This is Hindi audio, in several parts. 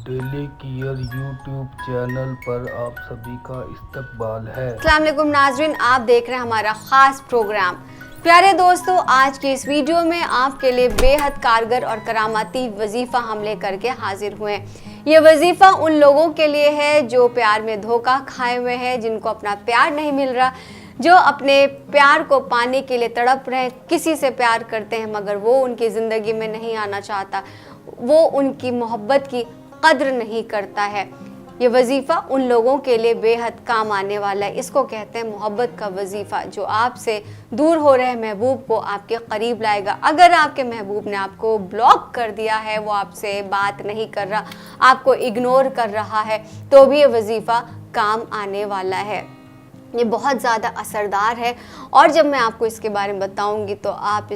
डेली केयर यूट्यूब चैनल पर आप सभी का इस्तकबाल है। अस्सलाम वालेकुम नाजरीन, आप देख रहे हैं हमारा ख़ास प्रोग्राम। प्यारे दोस्तों, आज की इस वीडियो में आपके लिए बेहद कारगर और करामाती वजीफ़ा हम लेकर के हाजिर हुए हैं। ये वजीफ़ा उन लोगों के लिए है जो प्यार में धोखा खाए हुए हैं, जिनको अपना प्यार नहीं मिल रहा, जो अपने प्यार को पाने के लिए तड़प रहे हैं, किसी से प्यार करते हैं मगर वो उनकी ज़िंदगी में नहीं आना चाहता, वो उनकी मोहब्बत की कद्र नहीं करता है। ये वजीफ़ा उन लोगों के लिए बेहद काम आने वाला है। इसको कहते हैं मोहब्बत का वजीफ़ा, जो आपसे दूर हो रहे महबूब को आपके करीब लाएगा। अगर आपके महबूब ने आपको ब्लॉक कर दिया है, वो आपसे बात नहीं कर रहा, आपको इग्नोर कर रहा है, तो भी ये वजीफ़ा काम आने वाला है। ये बहुत ज़्यादा असरदार है और जब मैं आपको इसके बारे में बताऊंगी तो आप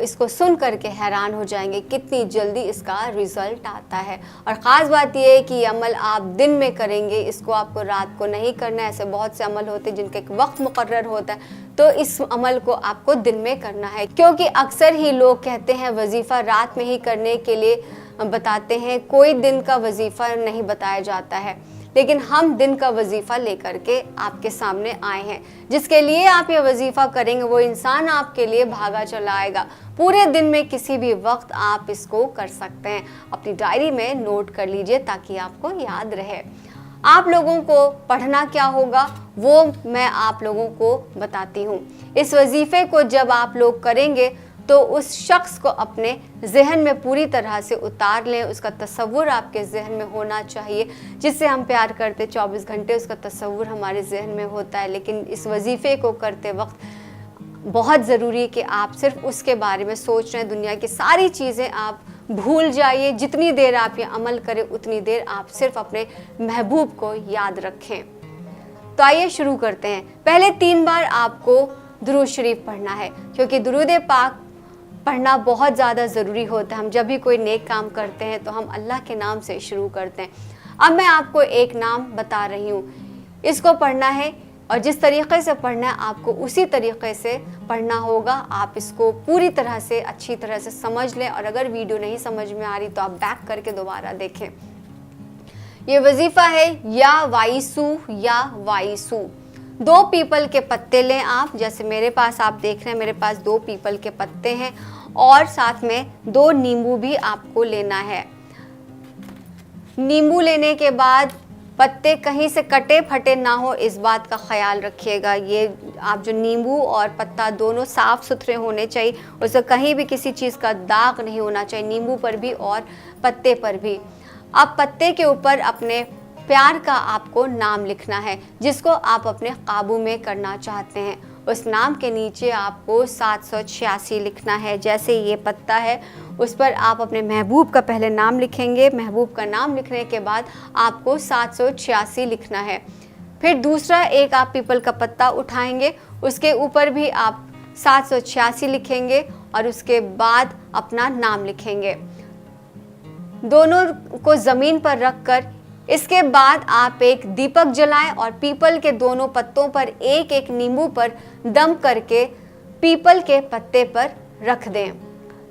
इसको सुन करके हैरान हो जाएंगे कितनी जल्दी इसका रिज़ल्ट आता है। और ख़ास बात यह है कि ये अमल आप दिन में करेंगे, इसको आपको रात को नहीं करना है। ऐसे बहुत से अमल होते हैं जिनका एक वक्त मुकर्रर होता है, तो इस अमल को आपको दिन में करना है, क्योंकि अक्सर ही लोग कहते हैं वजीफ़ा रात में ही करने के लिए बताते हैं, कोई दिन का वजीफ़ा नहीं बताया जाता है। लेकिन हम दिन का वजीफ़ा लेकर के आपके सामने आए हैं। जिसके लिए आप ये वजीफ़ा करेंगे वो इंसान आपके लिए भागा चला आएगा। पूरे दिन में किसी भी वक्त आप इसको कर सकते हैं। अपनी डायरी में नोट कर लीजिए ताकि आपको याद रहे। आप लोगों को पढ़ना क्या होगा वो मैं आप लोगों को बताती हूँ। इस वजीफ़े को जब आप लोग करेंगे तो उस शख्स को अपने जहन में पूरी तरह से उतार लें। उसका तसव्वुर आपके जहन में होना चाहिए। जिससे हम प्यार करते 24 घंटे उसका तसव्वुर हमारे जहन में होता है, लेकिन इस वजीफ़े को करते वक्त बहुत ज़रूरी है कि आप सिर्फ उसके बारे में सोच रहे हैं। दुनिया की सारी चीज़ें आप भूल जाइए। जितनी देर आप ये अमल करें उतनी देर आप सिर्फ अपने महबूब को याद रखें। तो आइए शुरू करते हैं। पहले 3 बार आपको दुरूद शरीफ पढ़ना है, क्योंकि दुरूद पाक पढ़ना बहुत ज़्यादा ज़रूरी होता है। हम जब भी कोई नेक काम करते हैं तो हम अल्लाह के नाम से शुरू करते हैं। अब मैं आपको एक नाम बता रही हूँ, इसको पढ़ना है और जिस तरीक़े से पढ़ना है आपको उसी तरीक़े से पढ़ना होगा। आप इसको पूरी तरह से अच्छी तरह से समझ लें और अगर वीडियो नहीं समझ में आ रही तो आप बैक करके दोबारा देखें। ये वजीफ़ा है या वाइसू या वाइसू। 2 पीपल के पत्ते लें आप, जैसे मेरे पास आप देख रहे हैं, मेरे पास 2 पीपल के पत्ते हैं और साथ में 2 नींबू भी आपको लेना है। नींबू लेने के बाद पत्ते कहीं से कटे फटे ना हो, इस बात का ख्याल रखिएगा। ये आप जो नींबू और पत्ता दोनों साफ़ सुथरे होने चाहिए, उससे कहीं भी किसी चीज़ का दाग नहीं होना चाहिए, नींबू पर भी और पत्ते पर भी। अब पत्ते के ऊपर अपने प्यार का आपको नाम लिखना है, जिसको आप अपने काबू में करना चाहते हैं। उस नाम के नीचे आपको 786 लिखना है। जैसे ये पत्ता है उस पर आप अपने महबूब का पहले नाम लिखेंगे। महबूब का नाम लिखने के बाद आपको 786 लिखना है। फिर दूसरा एक आप पीपल का पत्ता उठाएंगे, उसके ऊपर भी आप 786 लिखेंगे और उसके बाद अपना नाम लिखेंगे। दोनों को ज़मीन पर रख कर इसके बाद आप एक दीपक जलाएं और पीपल के दोनों पत्तों पर एक एक नींबू पर दम करके पीपल के पत्ते पर रख दें।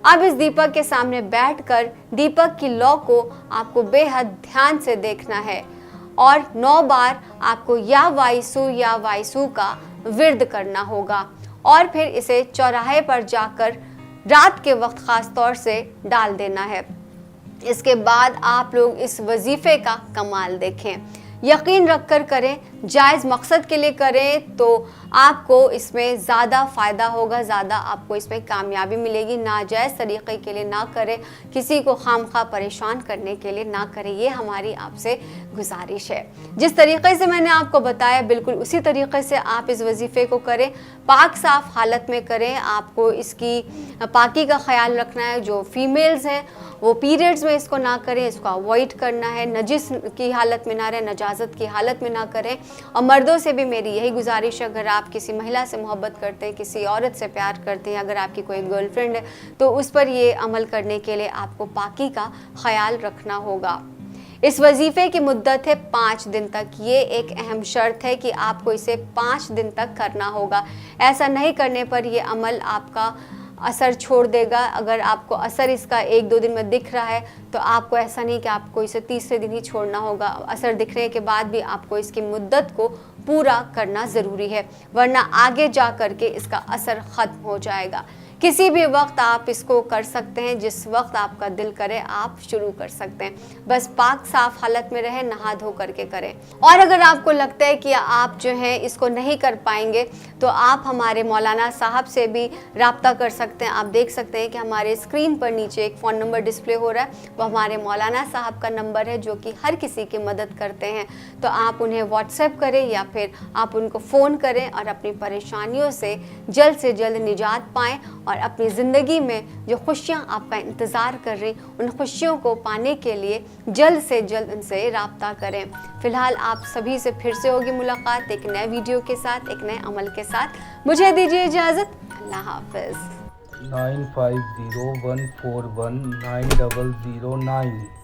अब इस दीपक के सामने बैठकर दीपक की लौ को आपको बेहद ध्यान से देखना है और 9 बार आपको या वाइसू का विर्द करना होगा और फिर इसे चौराहे पर जाकर रात के वक्त ख़ास तौर से डाल देना है। इसके बाद आप लोग इस वजीफ़े का कमाल देखें। यकीन रखकर करें, जायज़ मकसद के लिए करें तो आपको इसमें ज़्यादा फ़ायदा होगा, ज़्यादा आपको इसमें कामयाबी मिलेगी। नाजायज़ तरीक़े के लिए ना करें, किसी को खामखा परेशान करने के लिए ना करें, ये हमारी आपसे गुजारिश है। जिस तरीक़े से मैंने आपको बताया बिल्कुल उसी तरीक़े से आप इस वजीफ़े को करें। पाक साफ़ हालत में करें। आपको इसकी पाकी का ख्याल रखना है। जो फीमेल्स हैं वो पीरियड्स में इसको ना करें, इसको अवॉइड करना है। नजिस की हालत में ना रहें, नजाजत की हालत में ना करें। और मर्दों से भी मेरी यही गुजारिश है, अगर आप किसी महिला से मोहब्बत करते हैं, किसी औरत से प्यार करते हैं, अगर आपकी कोई गर्लफ्रेंड है तो उस पर ये अमल करने के लिए आपको पाकी का ख्याल रखना होगा। इस वजीफ़े की मुद्दत है 5 दिन तक। ये एक अहम शर्त है कि आपको इसे 5 दिन तक करना होगा। ऐसा नहीं करने पर यह अमल आपका असर छोड़ देगा। अगर आपको असर इसका 1-2 दिन में दिख रहा है तो आपको ऐसा नहीं कि आपको इसे तीसरे दिन ही छोड़ना होगा। असर दिखने के बाद भी आपको इसकी मुद्दत को पूरा करना ज़रूरी है, वरना आगे जा कर के इसका असर ख़त्म हो जाएगा। किसी भी वक्त आप इसको कर सकते हैं, जिस वक्त आपका दिल करे आप शुरू कर सकते हैं। बस पाक साफ हालत में रहें, नहा धो करके करें। और अगर आपको लगता है कि आप जो है इसको नहीं कर पाएंगे तो आप हमारे मौलाना साहब से भी रब्ता कर सकते हैं। आप देख सकते हैं कि हमारे स्क्रीन पर नीचे एक फ़ोन नंबर डिस्प्ले हो रहा है, वो हमारे मौलाना साहब का नंबर है जो कि हर किसी की मदद करते हैं। तो आप उन्हें व्हाट्सएप करें या फिर आप उनको फ़ोन करें और अपनी परेशानियों से जल्द निजात पाएँ और अपनी ज़िंदगी में जो खुशियाँ आपका इंतज़ार कर रही उन खुशियों को पाने के लिए जल्द से जल्द उनसे रब्ता करें। फ़िलहाल आप सभी से फिर से होगी मुलाकात एक नए वीडियो के साथ, एक नए अमल के साथ। मुझे दीजिए इजाज़त। अल्लाह हाफ़िज़। 9501419009